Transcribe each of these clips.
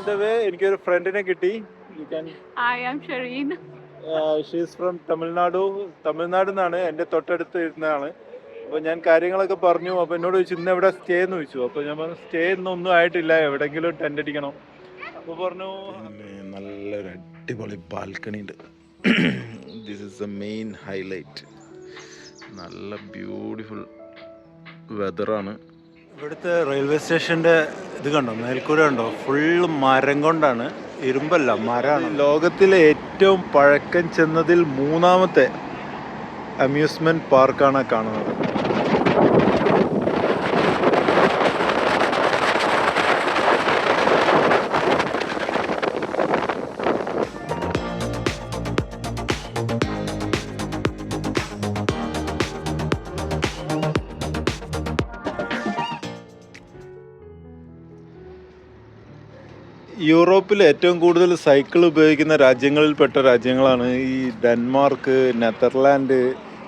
On the വേ എനിക്കൊരു ഫ്രണ്ടിനെ കിട്ടി. Hi, I'm Shireen. She's from Tamil Nadu നിന്നാണ്. എൻ്റെ തൊട്ടടുത്ത് ഇരുന്നതാണ്. അപ്പോൾ ഞാൻ കാര്യങ്ങളൊക്കെ പറഞ്ഞു. അപ്പോൾ എന്നോട് ചോദിച്ചു ഇന്ന് എവിടെ സ്റ്റേ എന്ന് ചോദിച്ചു. അപ്പോൾ ഞാൻ പറഞ്ഞു സ്റ്റേ ഇന്നൊന്നും ആയിട്ടില്ല, എവിടെയെങ്കിലും ടെൻ്റ് അടിക്കണം. അപ്പോൾ പറഞ്ഞു നല്ലൊരു അടിപൊളി ബാൽക്കണി ഉണ്ട്. This is the main highlight. നല്ല ബ്യൂട്ടിഫുൾ വെതറാണ്. ഇവിടുത്തെ റെയിൽവേ സ്റ്റേഷൻ്റെ ഇത് കണ്ടോ, മേൽക്കൂര കണ്ടോ, ഫുള്ള് മരം കൊണ്ടാണ്, ഇരുമ്പല്ല, മരമാണ്. ലോകത്തിലെ ഏറ്റവും പഴക്കം ചെന്നതിൽ 3ാമത്തെ അമ്യൂസ്മെൻറ്റ് പാർക്കാണ് കാണുന്നത്. യൂറോപ്പിൽ ഏറ്റവും കൂടുതൽ സൈക്കിൾ ഉപയോഗിക്കുന്ന രാജ്യങ്ങളിൽപ്പെട്ട രാജ്യങ്ങളാണ് ഈ ഡെൻമാർക്ക്, നെതർലാൻഡ്.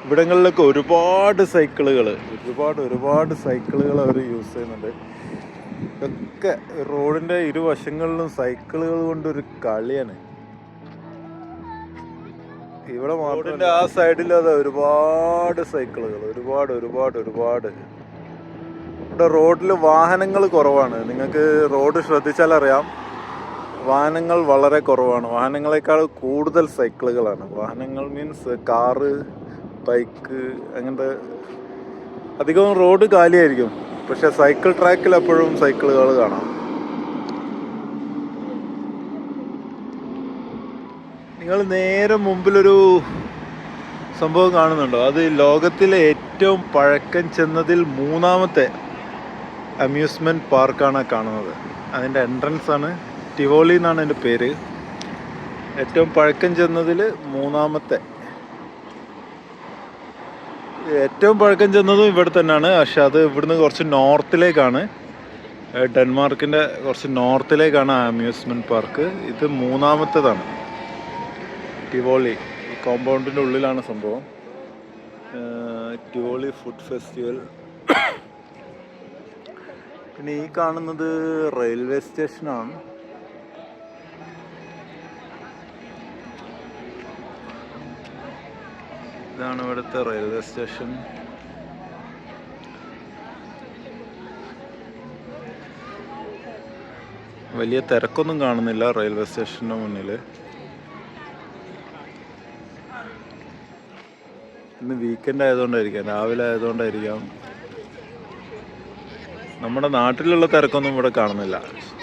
ഇവിടങ്ങളിലൊക്കെ ഒരുപാട് സൈക്കിളുകൾ അവർ യൂസ് ചെയ്യുന്നുണ്ട്. ഇതൊക്കെ റോഡിൻ്റെ ഇരുവശങ്ങളിലും സൈക്കിളുകൾ കൊണ്ടൊരു കളിയാണ്. ഇവിടെ റോഡിൻ്റെ ആ സൈഡിൽ അത് ഒരുപാട് സൈക്കിളുകൾ, ഒരുപാട്. ഇവിടെ റോഡിൽ വാഹനങ്ങൾ കുറവാണ്. നിങ്ങൾക്ക് റോഡ് ശ്രദ്ധിച്ചാൽ അറിയാം, വാഹനങ്ങൾ വളരെ കുറവാണ്. വാഹനങ്ങളെക്കാൾ കൂടുതൽ സൈക്കിളുകളാണ്. വാഹനങ്ങൾ മീൻസ് കാറ്, ബൈക്ക്, അങ്ങനത്തെ. അധികവും റോഡ് കാലിയായിരിക്കും, പക്ഷെ സൈക്കിൾ ട്രാക്കിൽ എപ്പോഴും സൈക്കിളുകൾ കാണാം. നിങ്ങൾ നേരെ മുമ്പിലൊരു സംഭവം കാണുന്നുണ്ടോ? അത് ലോകത്തിലെ ഏറ്റവും പഴക്കം ചെന്നതിൽ 3ാമത്തെ അമ്യൂസ്മെൻറ്റ് പാർക്കാണ് കാണുന്നത്. അതിൻ്റെ എൻട്രൻസ് ആണ്. ടിവോളി എന്നാണ് എൻ്റെ പേര്. ഏറ്റവും പഴക്കം ചെന്നതിൽ 3ാമത്തെ. ഏറ്റവും പഴക്കം ചെന്നതും ഇവിടെ തന്നെയാണ്, പക്ഷെ അത് ഇവിടുന്ന് കുറച്ച് നോർത്തിലേക്കാണ്. ഡെൻമാർക്കിൻ്റെ കുറച്ച് നോർത്തിലേക്കാണ് ആ അമ്യൂസ്മെൻറ്റ് പാർക്ക്. ഇത് 3ാമത്തേതാണ്. ടിവോളി ഈ കോമ്പൗണ്ടിൻ്റെ ഉള്ളിലാണ് സംഭവം. ടിവോളി ഫുഡ് ഫെസ്റ്റിവൽ. പിന്നെ ഈ കാണുന്നത് റെയിൽവേ സ്റ്റേഷനാണ്. ഇതാണ് ഇവിടുത്തെ റെയിൽവേ സ്റ്റേഷൻ. വലിയ തിരക്കൊന്നും കാണുന്നില്ല റെയിൽവേ സ്റ്റേഷൻ്റെ മുന്നിൽ. ഇന്ന് വീക്കെൻഡ് ആയതുകൊണ്ടായിരിക്കാം, രാവിലെ ആയതുകൊണ്ടായിരിക്കാം. നമ്മുടെ നാട്ടിലുള്ള തിരക്കൊന്നും ഇവിടെ കാണുന്നില്ല.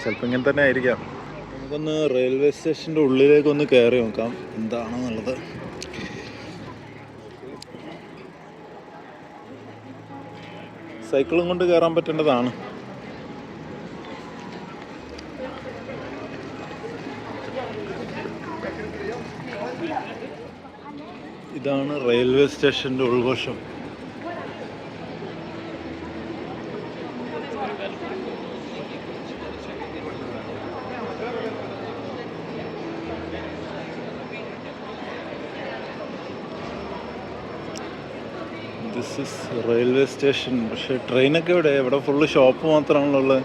ചിലപ്പോൾ ഇങ്ങനെ തന്നെ ആയിരിക്കാം. നമുക്കൊന്ന് റെയിൽവേ സ്റ്റേഷൻ്റെ ഉള്ളിലേക്കൊന്ന് കയറി നോക്കാം എന്താണെന്നുള്ളത്. സൈക്കിളും കൊണ്ട് കയറാൻ പറ്റേണ്ടതാണ്. ഇതാണ് റെയിൽവേ സ്റ്റേഷൻ്റെ ഉൾവശം. This is railway station. പക്ഷേ ട്രെയിനൊക്കെ ഇവിടെ ഫുള്ള് ഷോപ്പ് മാത്രമാണുള്ളത്.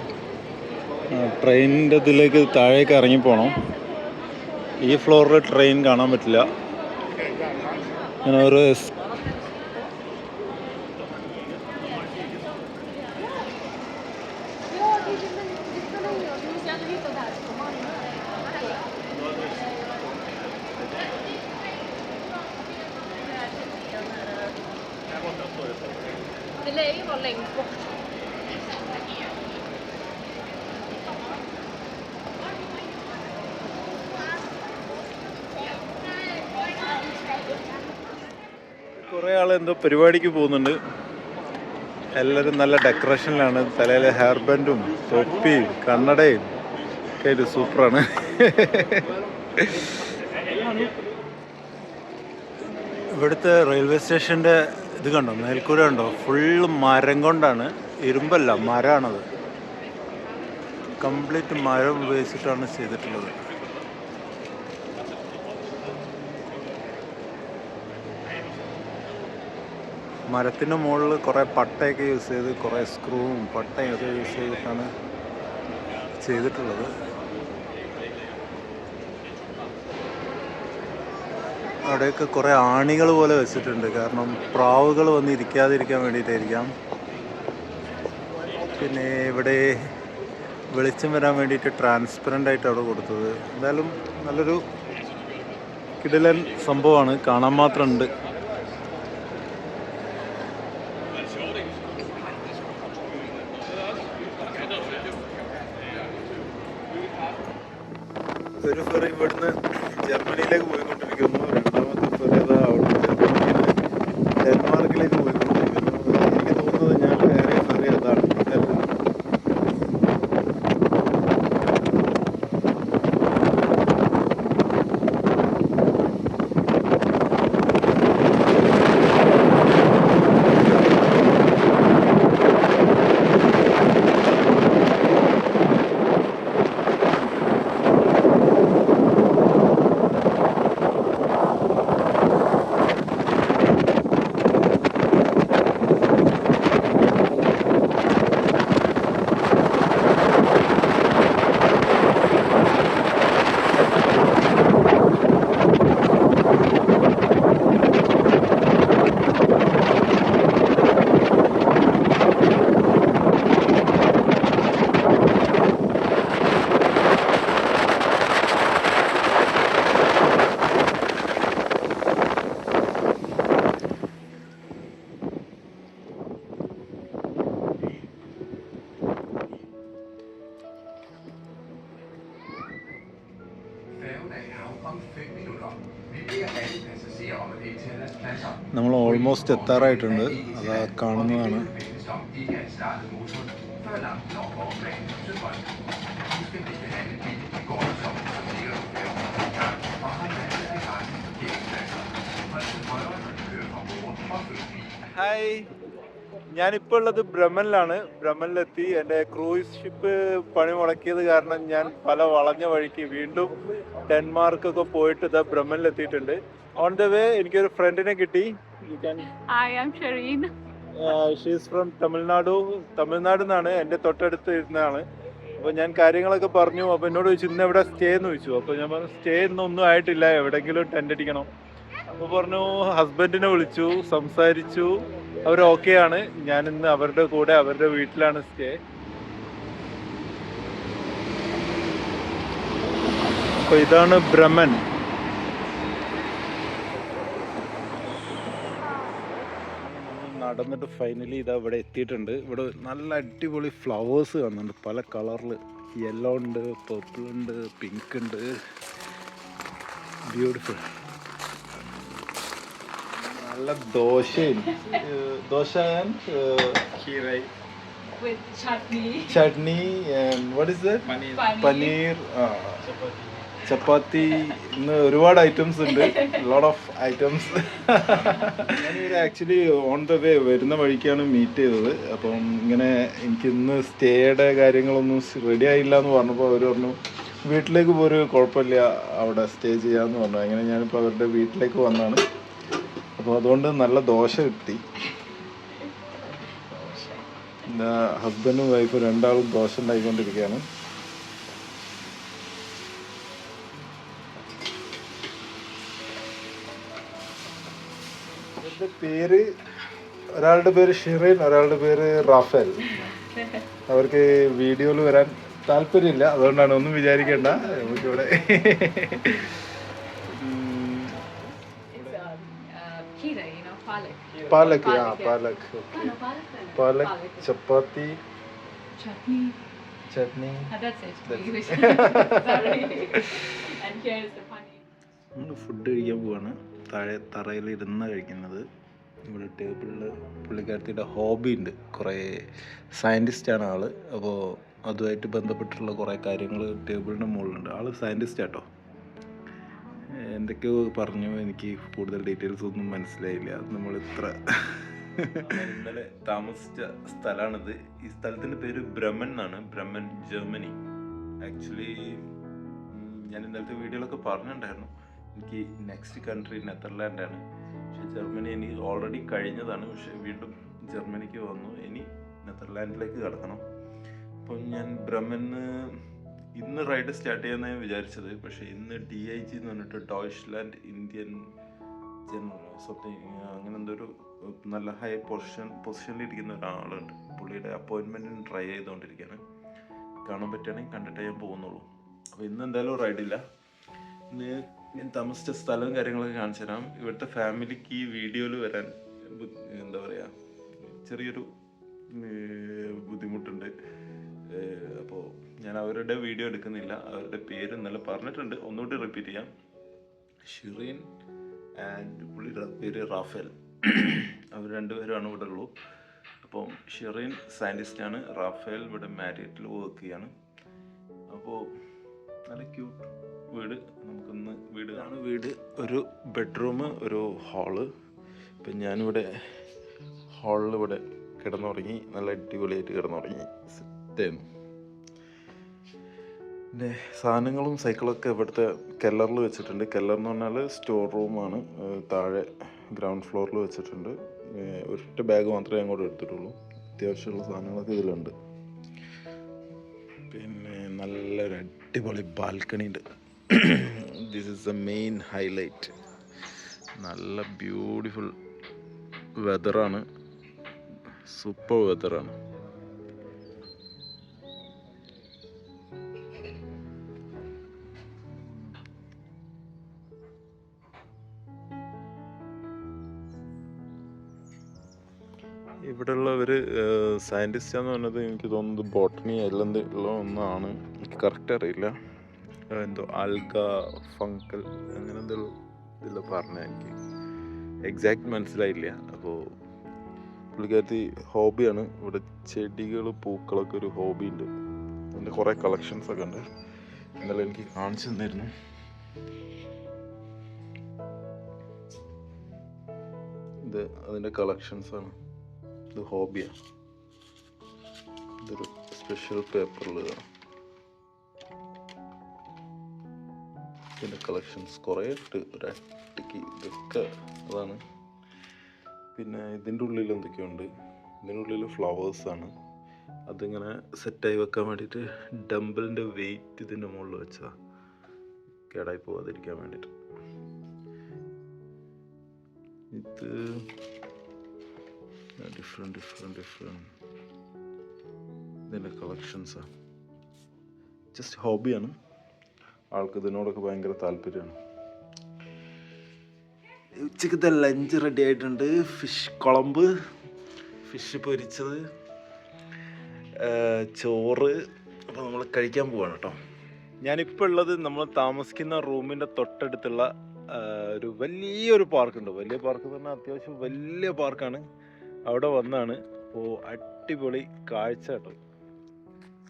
ട്രെയിനിൻ്റെ ഇതിലേക്ക് താഴേക്ക് ഇറങ്ങിപ്പോണം. ഈ ഫ്ലോറിൽ ട്രെയിൻ കാണാൻ പറ്റില്ല. അങ്ങനെ ഒരു Det var längst bort. കുറേ ആൾ എന്തോ പരിപാടിക്ക് പോകുന്നുണ്ട്. എല്ലാവരും നല്ല ഡെക്കറേഷനിലാണ്. തലയിൽ ഹെയർ ബാൻഡും തൊപ്പിയും കണ്ണടയും ഒക്കെ ആയിട്ട് സൂപ്പറാണ്. ഇവിടുത്തെ റെയിൽവേ സ്റ്റേഷൻ്റെ ഇത് കണ്ടോ, മേൽക്കൂര കണ്ടോ, ഫുള്ള് മരം കൊണ്ടാണ്, ഇരുമ്പല്ല, മരമാണത്. കംപ്ലീറ്റ് മരം ഉപയോഗിച്ചിട്ടാണ് ചെയ്തിട്ടുള്ളത്. മരത്തിൻ്റെ മുകളിൽ കുറേ പട്ടയൊക്കെ യൂസ് ചെയ്ത്, കുറേ സ്ക്രൂവും പട്ടയും ഒക്കെ യൂസ് ചെയ്തിട്ടാണ് ചെയ്തിട്ടുള്ളത്. അവിടെയൊക്കെ കുറേ ആണികൾ പോലെ വെച്ചിട്ടുണ്ട്. കാരണം പ്രാവുകൾ വന്ന് ഇരിക്കാതിരിക്കാൻ വേണ്ടിയിട്ടായിരിക്കാം. പിന്നെ ഇവിടെ വെളിച്ചം വരാൻ വേണ്ടിയിട്ട് ട്രാൻസ്പെറൻ്റ് ആയിട്ട് അവിടെ കൊടുത്തത്. എന്തായാലും നല്ലൊരു കിടിലൻ സംഭവമാണ്, കാണാൻ മാത്രമുണ്ട്. ഒരു ഫെറി ഇവിടുന്ന് ജർമ്മനിയിലേക്ക് പോയിക്കൊണ്ടിരിക്കുന്നു. രണ്ടാമത്തെ ഫെറി അതാ അവിടെ ജർമ്മനിയിൽ ഡെൻമാർക്കിലേക്ക് പോയിക്കൊണ്ടിരിക്കുന്നു. എനിക്ക് തോന്നുന്നത് ഞാൻ കയറിയ ഫെറി അതാണ്. നമ്മൾ ഓൾമോസ്റ്റ് എത്താറായിട്ടുണ്ട്. അതാ കാണുന്നതാണ്. ഹായ്, ഞാനിപ്പോൾ ഉള്ളത് ബ്രമനിലാണ്. ബ്രമനിലെത്തി. എൻ്റെ ക്രൂയിസ് ഷിപ്പ് പണി മുടക്കിയത് കാരണം ഞാൻ പല വളഞ്ഞ വഴിക്ക് വീണ്ടും ഡെൻമാർക്കൊക്കെ പോയിട്ട് ഇതാ ബ്രമനിലെത്തിയിട്ടുണ്ട്. ഓൺ ദ വേ എനിക്കൊരു ഫ്രണ്ടിനെ കിട്ടി. I am Shireen. She's from Tamil Nadu. Tamil Nadu നിന്നാണ്, എൻ്റെ തൊട്ടടുത്ത് ഇരുന്നതാണ്. അപ്പോൾ ഞാൻ കാര്യങ്ങളൊക്കെ പറഞ്ഞു. അപ്പോൾ എന്നോട് ചോദിച്ചു ഇന്ന് എവിടെ സ്റ്റേ എന്ന് ചോദിച്ചു. അപ്പോൾ ഞാൻ പറഞ്ഞു സ്റ്റേ ഇന്നൊന്നും ആയിട്ടില്ല, എവിടെയെങ്കിലും ടെൻ്റ് അടിക്കണം. അപ്പോൾ പറഞ്ഞു ഹസ്ബൻഡിനെ വിളിച്ചു, സംസാരിച്ചു, അവർ ഓക്കെ ആണ്. ഞാൻ ഇന്ന് അവരുടെ കൂടെ അവരുടെ വീട്ടിലാണ് സ്റ്റേ. അപ്പോൾ ഇതാണ് ബ്രമൻ. നടന്നിട്ട് ഫൈനലി ഇതാ ഇവിടെ എത്തിയിട്ടുണ്ട്. ഇവിടെ നല്ല അടിപൊളി ഫ്ലവേഴ്സ് കാണുന്നുണ്ട്, പല കളറിൽ. യെല്ലോ ഉണ്ട്, പർപ്പിൾ ഉണ്ട്, പിങ്ക് ഉണ്ട്. ബ്യൂട്ടിഫുൾ. നല്ല ദോശയും dosa and With chutney. Chutney and what is that? Paneer, chapati. ഇന്ന് ഒരുപാട് ഐറ്റംസ് ഉണ്ട്, ലോട്ട് ഓഫ് ഐറ്റംസ്. ഞാനിവിടെ ആക്ച്വലി ഓൺ ദ വേ വരുന്ന വഴിക്കാണ് മീറ്റ് ചെയ്തത്. അപ്പം ഇങ്ങനെ എനിക്ക് ഇന്ന് സ്റ്റേയുടെ കാര്യങ്ങളൊന്നും റെഡി ആയില്ല എന്ന് പറഞ്ഞപ്പോൾ അവർ പറഞ്ഞു വീട്ടിലേക്ക് പോരു, കുഴപ്പമില്ല, അവിടെ സ്റ്റേ ചെയ്യാമെന്ന് പറഞ്ഞു. അങ്ങനെ ഞാനിപ്പോൾ അവരുടെ വീട്ടിലേക്ക് വന്നതാണ്. അപ്പോൾ അതുകൊണ്ട് നല്ല ദോശ കിട്ടി. ഹസ്ബൻഡും വൈഫും രണ്ടാളും ദോശ ഉണ്ടായിക്കൊണ്ടിരിക്കുകയാണ്. എൻ്റെ പേര്, ഒരാളുടെ പേര് ഷിറീൻ, ഒരാളുടെ പേര് റാഫേൽ. അവർക്ക് വീഡിയോയിൽ വരാൻ താല്പര്യമില്ല, അതുകൊണ്ടാണ്, ഒന്നും വിചാരിക്കേണ്ട. നമുക്കിവിടെ പാലക്, പാലക്, ഓക്കെ. പാലക്, ചപ്പാത്തി, ചട്നി. നമ്മൾ ഫുഡ് കഴിക്കാൻ പോവാണ്. താഴെ തറയിൽ ഇരുന്ന് കഴിക്കുന്നത്. ഇവിടെ ടേബിളിൽ പുള്ളിക്കാരത്തിയുടെ ഹോബി ഉണ്ട്, കുറേ സയൻറ്റിസ്റ്റാണ് ആൾ. അപ്പോൾ അതുമായിട്ട് ബന്ധപ്പെട്ടിട്ടുള്ള കുറേ കാര്യങ്ങൾ ടേബിളിൻ്റെ മുകളിലുണ്ട്. ആൾ സയൻറ്റിസ്റ്റ് ആട്ടോ. എന്തൊക്കെയോ പറഞ്ഞു, എനിക്ക് കൂടുതൽ ഡീറ്റെയിൽസ് ഒന്നും മനസ്സിലായില്ല. നമ്മൾ ഇന്നലെ താമസിച്ച സ്ഥലമാണിത്. ഈ സ്ഥലത്തിൻ്റെ പേര് ബ്രമൻ എന്നാണ്. ബ്രമൻ, ജർമ്മനി. ആക്ച്വലി ഞാൻ ഇന്നലത്തെ വീഡിയോയിലൊക്കെ പറഞ്ഞിട്ടുണ്ടായിരുന്നു എനിക്ക് നെക്സ്റ്റ് കൺട്രി നെതർലാൻഡാണ്. പക്ഷെ ജർമ്മനി എനിക്ക് ഓൾറെഡി കഴിഞ്ഞതാണ്. പക്ഷെ വീണ്ടും ജർമ്മനിക്ക് വന്നു. ഇനി നെതർലാൻഡിലേക്ക് കടക്കണം. അപ്പം ഞാൻ ബ്രമന് ഇന്ന് റൈഡ് സ്റ്റാർട്ട് ചെയ്യാമെന്നാണ് വിചാരിച്ചത്. പക്ഷേ ഇന്ന് DIG എന്ന് പറഞ്ഞിട്ട് ഡോയ്ച്ച്ലാൻഡ് ഇന്ത്യൻ ജനറൽ സംതിങ് അങ്ങനെ എന്തോ ഒരു നല്ല ഹൈ പൊസിഷനിലിരിക്കുന്ന ഒരാളുണ്ട്. പുള്ളിയുടെ അപ്പോയിൻമെൻറ്റിന് ട്രൈ ചെയ്തുകൊണ്ടിരിക്കുകയാണ്. കാണാൻ പറ്റുകയാണെങ്കിൽ കണ്ടിട്ടേ ഞാൻ പോകുന്നുള്ളൂ. അപ്പോൾ ഇന്ന് എന്തായാലും റൈഡില്ല. ഇന്ന് ഞാൻ താമസിച്ച സ്ഥലവും കാര്യങ്ങളൊക്കെ കാണിച്ചു തരാം. ഇവിടുത്തെ ഫാമിലിക്ക് ഈ വീഡിയോയിൽ വരാൻ എന്താ പറയുക ചെറിയൊരു ബുദ്ധിമുട്ടുണ്ട്. അപ്പോൾ ഞാൻ അവരുടെ വീഡിയോ എടുക്കുന്നില്ല. അവരുടെ പേര് ഇന്നലെ പറഞ്ഞിട്ടുണ്ട്, ഒന്നുകൂടി റിപ്പീറ്റ് ചെയ്യാം. ഷിറീൻ ആൻഡ് പുള്ളിയുടെ പേര് റാഫേൽ. അവർ രണ്ടുപേരാണ് ഇവിടെ ഉള്ളൂ. അപ്പം ഷിറീൻ സയൻറ്റിസ്റ്റാണ്, റാഫേൽ ഇവിടെ മാരിയറ്റിൽ വർക്ക് ചെയ്യാണ്. അപ്പോൾ നല്ല ക്യൂട്ട് വീട്. നമുക്കൊന്ന് വീടാണ്. വീട് ഒരു ബെഡ്റൂം, ഒരു ഹാള്. ഇപ്പം ഞാനിവിടെ ഹാളിൽ ഇവിടെ കിടന്നുറങ്ങി, നല്ല അടിപൊളിയായിട്ട് കിടന്നുറങ്ങി, സെറ്റായിരുന്നു. പിന്നെ സാധനങ്ങളും സൈക്കിളൊക്കെ ഇവിടുത്തെ കെല്ലറിൽ വെച്ചിട്ടുണ്ട്. കെല്ലർ എന്ന് പറഞ്ഞാൽ സ്റ്റോർ റൂമാണ്. താഴെ ഗ്രൗണ്ട് ഫ്ലോറിൽ വെച്ചിട്ടുണ്ട്. ഒരൊറ്റ ബാഗ് മാത്രമേ അങ്ങോട്ട് എടുത്തിട്ടുള്ളൂ. അത്യാവശ്യമുള്ള സാധനങ്ങളൊക്കെ ഇതിലുണ്ട്. പിന്നെ നല്ലൊരു അടിപൊളി ബാൽക്കണി ഉണ്ട്. This is the main highlight. നല്ല ബ്യൂട്ടിഫുൾ വെതറാണ്, സൂപ്പർ വെതറാണ്. ഇവിടെ ഉള്ളവർ സയൻറ്റിസ്റ്റാന്ന് പറഞ്ഞത് എനിക്ക് തോന്നുന്നത് ബോട്ടണി അല്ലെന്തുള്ള ഒന്നാണ്, എനിക്ക് കറക്റ്റ് അറിയില്ല. എന്തോ ആൽഗ ഫംഗൽ അങ്ങനെ എന്തോ ഇതിൽ പറഞ്ഞ എനിക്ക് എക്സാക്റ്റ് മനസ്സിലായില്ല. അപ്പോൾ പുള്ളിക്കാരത്തി ഹോബിയാണ്, ഇവിടെ ചെടികൾ പൂക്കളൊക്കെ ഒരു ഹോബി ഉണ്ട്. അതിൻ്റെ കുറേ കളക്ഷൻസൊക്കെ ഉണ്ട്. ഇന്നലെ എനിക്ക് കാണിച്ചു തന്നിരുന്നു. ഇത് അതിൻ്റെ കളക്ഷൻസാണ്. ഇത് ഹോബിയാണ്. ഇതൊരു സ്പെഷ്യൽ പേപ്പറിലാണ് ഇതിൻ്റെ കളക്ഷൻസ്. കുറേ ഇട്ട് ഒരട്ടിക്ക് ഇതൊക്കെ അതാണ്. പിന്നെ ഇതിൻ്റെ ഉള്ളിൽ എന്തൊക്കെയുണ്ട്, ഇതിൻ്റെ ഉള്ളിൽ ഫ്ലവേഴ്സാണ്. അതിങ്ങനെ സെറ്റായി വെക്കാൻ വേണ്ടിയിട്ട് ഡംബലിൻ്റെ വെയിറ്റ് ഇതിൻ്റെ മുകളിൽ വെച്ചാൽ കേടായി പോകാതിരിക്കാൻ വേണ്ടിയിട്ട്. ഇത് ഡിഫറെൻറ്റ് ഇതിൻ്റെ കളക്ഷൻസാണ്. ജസ്റ്റ് ഹോബിയാണ്, ആൾക്ക് ഇതിനോടൊക്കെ ഭയങ്കര താല്പര്യമാണ്. ഉച്ചക്കത്തെ ലഞ്ച് റെഡി ആയിട്ടുണ്ട്. ഫിഷ് കുളമ്പ്, ഫിഷ് പൊരിച്ചത്, ചോറ്. അപ്പോൾ നമ്മൾ കഴിക്കാൻ പോവാണ് കേട്ടോ. ഞാനിപ്പോൾ ഉള്ളത് നമ്മൾ താമസിക്കുന്ന റൂമിൻ്റെ തൊട്ടടുത്തുള്ള ഒരു വലിയൊരു പാർക്കുണ്ട്. വലിയ പാർക്ക് എന്ന് പറഞ്ഞാൽ അത്യാവശ്യം വലിയ പാർക്കാണ്. അവിടെ വന്നാണ്. അപ്പോൾ അടിപൊളി കാഴ്ച കേട്ടോ.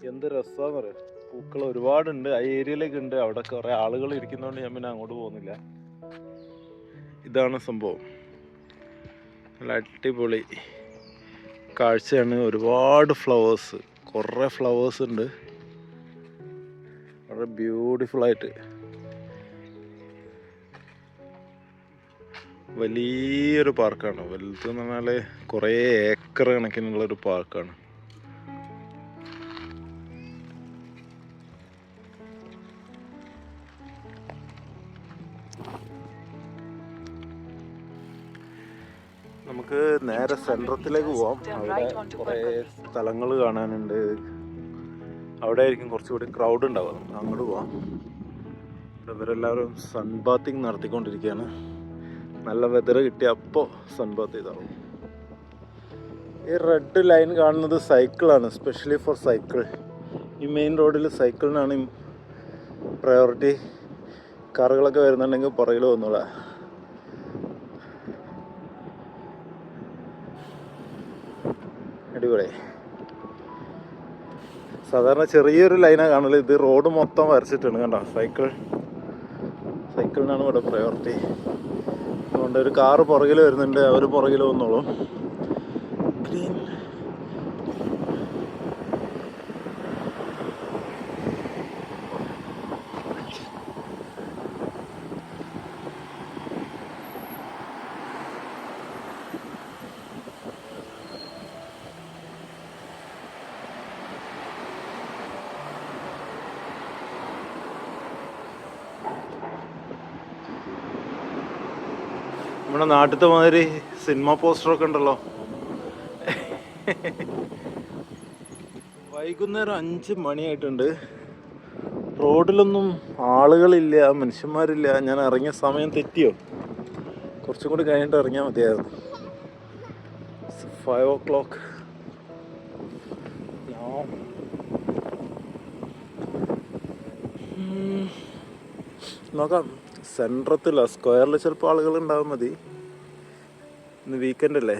എന്ത് രസമാണെന്ന് പറയാം. പൂക്കൾ ഒരുപാടുണ്ട്, ആ ഏരിയയിലേക്ക് ഉണ്ട്. അവിടെ കുറേ ആളുകൾ ഇരിക്കുന്നതുകൊണ്ട് ഞാൻ പിന്നെ അങ്ങോട്ട് പോകുന്നില്ല. ഇതാണ് സംഭവം. നല്ല അടിപൊളി കാഴ്ചയാണ്. ഒരുപാട് ഫ്ലവേഴ്സ്, കുറേ ഫ്ലവേഴ്സ് ഉണ്ട്. വളരെ ബ്യൂട്ടിഫുള്ളായിട്ട് വലിയൊരു പാർക്കാണ്. വലുതെന്ന് പറഞ്ഞാൽ കുറേ ഏക്കർ കണക്കിനുള്ളൊരു പാർക്കാണ്. നമുക്ക് നേരെ സെൻട്രത്തിലേക്ക് പോവാം. അവിടെ കുറേ സ്ഥലങ്ങൾ കാണാനുണ്ട്. അവിടെ ആയിരിക്കും കുറച്ചുകൂടി ക്രൗഡ് ഉണ്ടാവുക. അങ്ങോട്ട് പോവാം. ഇവരെല്ലാവരും സൺബാത്തിങ് നടത്തിക്കൊണ്ടിരിക്കുകയാണ്. നല്ല വെതർ കിട്ടിയ അപ്പോൾ സൺബാത്ത് ചെയ്താവും. ഈ റെഡ് ലൈൻ കാണുന്നത് സൈക്കിളാണ്, സ്പെഷ്യലി ഫോർ സൈക്കിൾ. ഈ മെയിൻ റോഡിൽ സൈക്കിളിനാണ് പ്രയോറിറ്റി. കാറുകളൊക്കെ വരുന്നുണ്ടെങ്കിൽ പുറകിൽ വന്നോളാം. അടിപൊളി. സാധാരണ ചെറിയൊരു ലൈനാണ് കാണല്. ഇത് റോഡ് മൊത്തം വരച്ചിട്ടുണ്ട് കണ്ടോ. സൈക്കിളിനാണ് ഇവിടെ പ്രയോറിറ്റി. അതുകൊണ്ട് ഒരു കാറ് പുറകിൽ വരുന്നുണ്ട്, അവർ പുറകിൽ വന്നോളും. ഗ്രീൻ നമ്മുടെ നാട്ടിലത്തെ മാതിരി സിനിമ പോസ്റ്ററൊക്കെ ഉണ്ടല്ലോ. വൈകുന്നേരം 5 മണിയായിട്ടുണ്ട്. റോഡിലൊന്നും ആളുകളില്ല, മനുഷ്യന്മാരില്ല. ഞാൻ ഇറങ്ങിയ സമയം തെറ്റിയോ? കുറച്ചും കൂടി കഴിഞ്ഞിട്ട് ഇറങ്ങിയാൽ മതിയായിരുന്നു. 5 o'clock. നോക്കാം. സെൻട്രത്തില്ല, സ്ക്വയറിൽ ചിലപ്പോൾ ആളുകൾ ഉണ്ടാവാൻ മതി. ഇന്ന് വീക്കെൻഡ് അല്ലേ?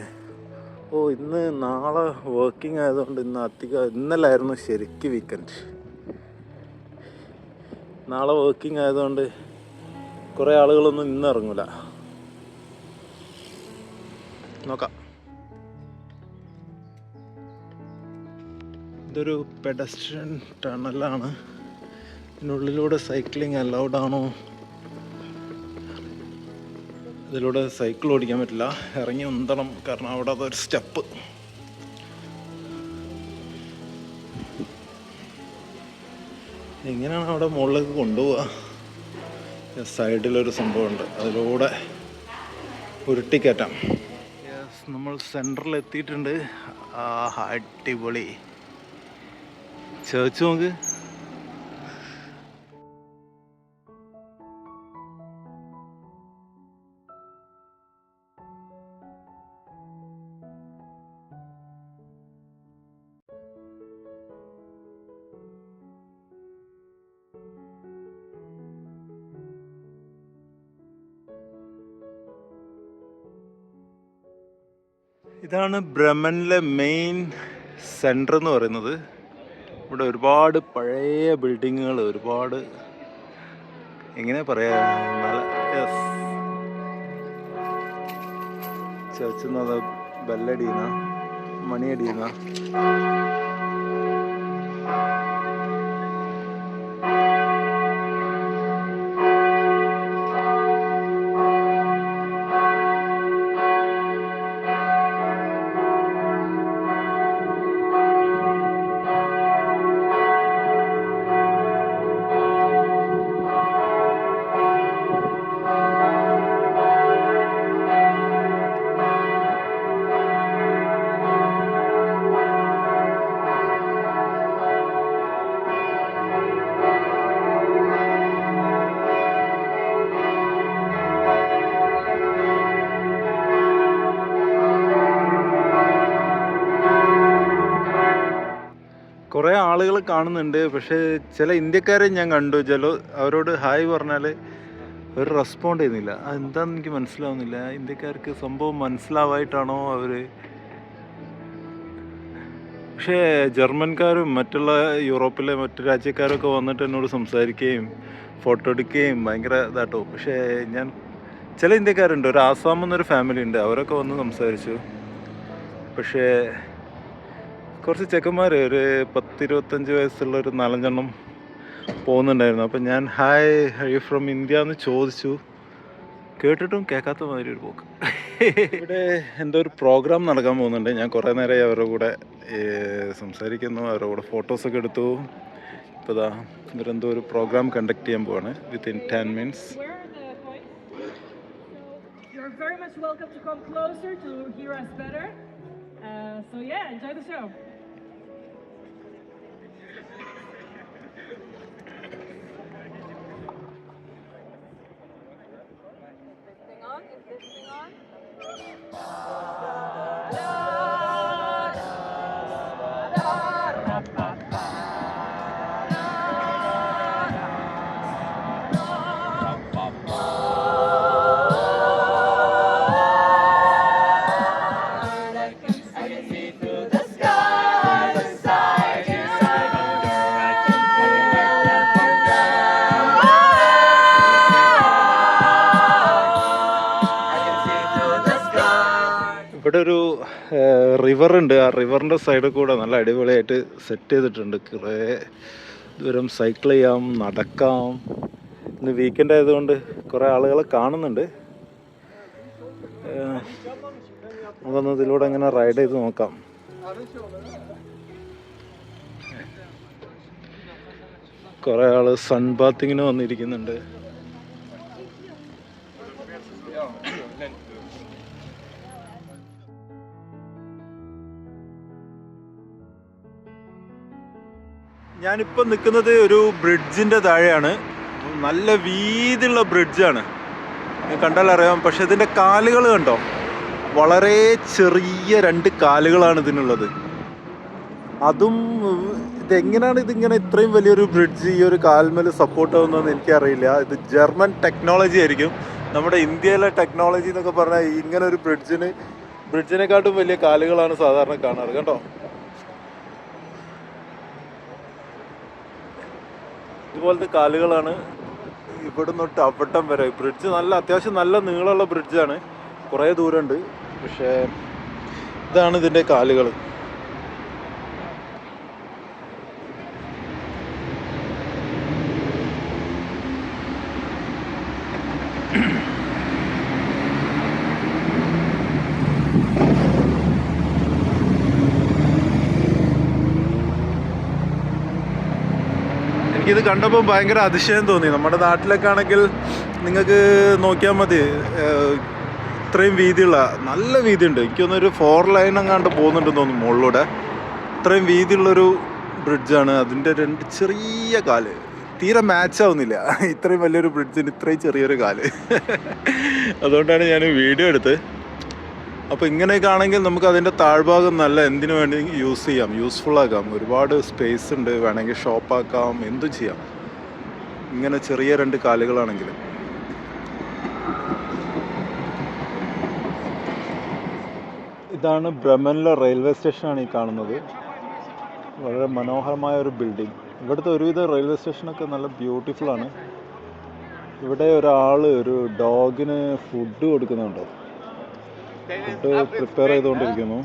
ഇന്ന് നാളെ വർക്കിംഗ് ആയതുകൊണ്ട് ഇന്ന് അധികം. ഇന്നലായിരുന്നു ശരിക്കും വീക്കെൻഡ്. നാളെ വർക്കിംഗ് ആയതുകൊണ്ട് കുറേ ആളുകളൊന്നും ഇന്ന് ഇറങ്ങൂല. നോക്കാം. ഇതൊരു പെഡസ്ട്രിയൻ ടണലാണ്. ഇതിനുള്ളിലൂടെ സൈക്ലിംഗ് അലൗഡ് ആണോ? ഇതിലൂടെ സൈക്കിൾ ഓടിക്കാൻ പറ്റില്ല, ഇറങ്ങി ഉന്തണം. കാരണം അവിടെ അതൊരു സ്റ്റെപ്പ്. എങ്ങനെയാണ് അവിടെ മുകളിലേക്ക് കൊണ്ടുപോവുക? സൈഡിലൊരു സംഭവമുണ്ട്, അതിലൂടെ ഉരുട്ടിക്കയറ്റാം. നമ്മൾ സെൻറ്ററിൽ എത്തിയിട്ടുണ്ട്. അടിപൊളി ചേർച്ച് നോക്ക്. ഇതാണ് ബ്രഹ്മനിലെ മെയിൻ സെൻറ്റർ എന്ന് പറയുന്നത്. ഇവിടെ ഒരുപാട് പഴയ ബിൽഡിങ്ങുകൾ, ഒരുപാട് എങ്ങനെ പറയാ, നല്ല ചേർച്ചുന്നത് ബെല്ലടിയുന്ന മണിയടിയുന്ന. കുറേ ആളുകൾ കാണുന്നുണ്ട്. പക്ഷേ ചില ഇന്ത്യക്കാരെ ഞാൻ കണ്ടു. അവരോട് ഹായ് പറഞ്ഞാൽ അവർ റെസ്പോണ്ട് ചെയ്യുന്നില്ല. അതെന്താണെന്ന് എനിക്ക് മനസ്സിലാവുന്നില്ല. ഇന്ത്യക്കാർക്ക് സംഭവം മനസ്സിലാവായിട്ടാണോ അവർ? പക്ഷേ ജർമ്മൻകാരും മറ്റുള്ള യൂറോപ്പിലെ മറ്റു രാജ്യക്കാരൊക്കെ വന്നിട്ട് എന്നോട് സംസാരിക്കുകയും ഫോട്ടോ എടുക്കുകയും ഭയങ്കര ഇതാട്ടോ. പക്ഷേ ചില ഇന്ത്യക്കാരുണ്ട്, ഒരു ആസാമിൽ നിന്നൊരു ഫാമിലി ഉണ്ട്, അവരൊക്കെ വന്ന് സംസാരിച്ചു. പക്ഷേ കുറച്ച് ചെക്കന്മാർ, ഒരു 10-25 വയസ്സുള്ള ഒരു 4-5 പോകുന്നുണ്ടായിരുന്നു. അപ്പം ഞാൻ ഹായ് യു ഫ്രം ഇന്ത്യ എന്ന് ചോദിച്ചു. കേട്ടിട്ടും കേൾക്കാത്ത മാതിരി ഒരു പോക്ക്. ഇവിടെ എന്തോ ഒരു പ്രോഗ്രാം നടക്കാൻ പോകുന്നുണ്ട്. ഞാൻ കുറേ നേരമായി അവരുടെ കൂടെ സംസാരിക്കുന്നു, അവരുടെ കൂടെ ഫോട്ടോസൊക്കെ എടുത്തു. ഇപ്പോൾ ഇതാ ഇവരെന്തോ ഒരു പ്രോഗ്രാം കണ്ടക്ട് ചെയ്യാൻ പോവാണ് within 10 minutes. You're very much welcome to come closer to hear us better. So yeah, enjoy the show. Is this thing on? ഇവിടെ ഒരു റിവറുണ്ട്. ആ റിവറിൻ്റെ സൈഡിൽ കൂടെ നല്ല അടിപൊളിയായിട്ട് സെറ്റ് ചെയ്തിട്ടുണ്ട്. കുറേ ദൂരം സൈക്കിൾ ചെയ്യാം, നടക്കാം. ഇന്ന് വീക്കെൻഡ് ആയതുകൊണ്ട് കുറേ ആളുകളെ കാണുന്നുണ്ട്. നമുക്കൊന്ന് ഇതിലൂടെ അങ്ങനെ റൈഡ് ചെയ്ത് നോക്കാം. കുറേ ആൾ സൺ ബാത്തിങ്ങിന് വന്നിരിക്കുന്നുണ്ട്. ഞാനിപ്പോൾ നിൽക്കുന്നത് ഒരു ബ്രിഡ്ജിൻ്റെ താഴെയാണ്. നല്ല വീതിയുള്ള ബ്രിഡ്ജാണ്, കണ്ടാലറിയാം. പക്ഷെ ഇതിൻ്റെ കാലുകൾ കണ്ടോ, വളരെ ചെറിയ 2 കാലുകളാണ് ഇതിനുള്ളത്. അതും ഇതെങ്ങനെയാണ് ഇതിങ്ങനെ ഇത്രയും വലിയൊരു ബ്രിഡ്ജ് ഈ ഒരു കാൽമേൽ സപ്പോർട്ട് ആവുന്നതെന്ന് എനിക്കറിയില്ല. ഇത് ജർമ്മൻ ടെക്നോളജി ആയിരിക്കും. നമ്മുടെ ഇന്ത്യയിലെ ടെക്നോളജി എന്നൊക്കെ പറഞ്ഞാൽ ഇങ്ങനെ ഒരു ബ്രിഡ്ജിനെക്കാട്ടും വലിയ കാലുകളാണ് സാധാരണ കാണാറ്. കേട്ടോ, ഇതുപോലത്തെ കാലുകളാണ് ഇവിടെ തൊട്ട് അവിടം വരെ. ബ്രിഡ്ജ് അത്യാവശ്യം നല്ല നീളമുള്ള ബ്രിഡ്ജാണ്, കുറേ ദൂരമുണ്ട്. പക്ഷേ ഇതാണ് ഇതിൻ്റെ കാലുകൾ. എനിക്കിത് കണ്ടപ്പോൾ ഭയങ്കര അതിശയം തോന്നി. നമ്മുടെ നാട്ടിലൊക്കെ ആണെങ്കിൽ നിങ്ങൾക്ക് നോക്കിയാൽ മതി, ഇത്രയും വീതിയുള്ള, നല്ല വീതിയുണ്ട്. എനിക്കൊന്നൊരു 4 ലൈൻ അങ്ങാണ്ട് പോകുന്നുണ്ടെന്ന് തോന്നുന്നു മുകളിലൂടെ. ഇത്രയും വീതിയുള്ളൊരു ബ്രിഡ്ജാണ്. അതിൻ്റെ 2 ചെറിയ കാല് തീരെ മാച്ച് ആവുന്നില്ല. ഇത്രയും വലിയൊരു ബ്രിഡ്ജിന് ഇത്രയും ചെറിയൊരു കാല്. അതുകൊണ്ടാണ് ഞാൻ വീഡിയോ എടുത്ത്. അപ്പോൾ ഇങ്ങനെയൊക്കെ ആണെങ്കിൽ നമുക്ക് അതിൻ്റെ താഴ്ഭാഗം നല്ല എന്തിനു വേണ്ടി യൂസ് ചെയ്യാം, യൂസ്ഫുള്ളാക്കാം. ഒരുപാട് സ്പേസ് ഉണ്ട്, വേണമെങ്കിൽ ഷോപ്പാക്കാം, എന്തും ചെയ്യാം ഇങ്ങനെ ചെറിയ 2 കാലുകളാണെങ്കിൽ. ഇതാണ് ബ്രെമനിലെ റെയിൽവേ സ്റ്റേഷനാണ് ഈ കാണുന്നത്. വളരെ മനോഹരമായ ഒരു ബിൽഡിംഗ്. ഇവിടുത്തെ ഒരുവിധ റെയിൽവേ സ്റ്റേഷനൊക്കെ നല്ല ബ്യൂട്ടിഫുള്ളാണ്. ഇവിടെ ഒരാൾ ഒരു ഡോഗിന് ഫുഡ് കൊടുക്കുന്നുണ്ടോ, ഫുഡ് പ്രിപ്പയർ ചെയ്തുകൊണ്ടിരിക്കുന്നു.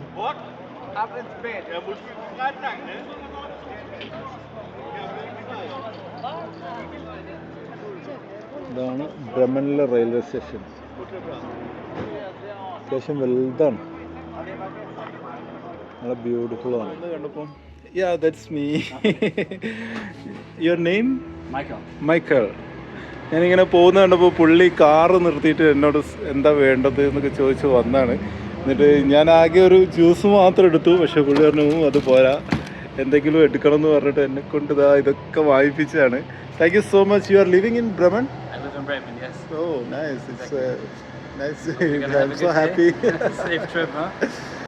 ഇതാണ് ബ്രെമനിലെ റെയിൽവേ സ്റ്റേഷൻ. അത്യാവശ്യം വലുതാണ്, നല്ല ബ്യൂട്ടിഫുൾ ആണ്. കണ്ടപ്പോൾ that's me. Your name? Michael. ഞാനിങ്ങനെ പോകുന്ന കണ്ടപ്പോൾ പുള്ളി കാറ് നിർത്തിയിട്ട് എന്നോട് എന്താ വേണ്ടത് എന്നൊക്കെ ചോദിച്ച് വന്നാണ്. എന്നിട്ട് ഞാൻ ആകെ ഒരു ജ്യൂസ് മാത്രം എടുത്തു. പക്ഷെ പുള്ളി പറഞ്ഞു അത് പോരാ, എന്തെങ്കിലും എടുക്കണം എന്ന് പറഞ്ഞിട്ട് എന്നെ കൊണ്ട് ഇതൊക്കെ വാങ്ങിപ്പിച്ചതാണ്. Thank you so much. You are living in Bremen? I live in Bremen, yes. Oh, nice. It's nice. I'm so happy. Safe trip, huh?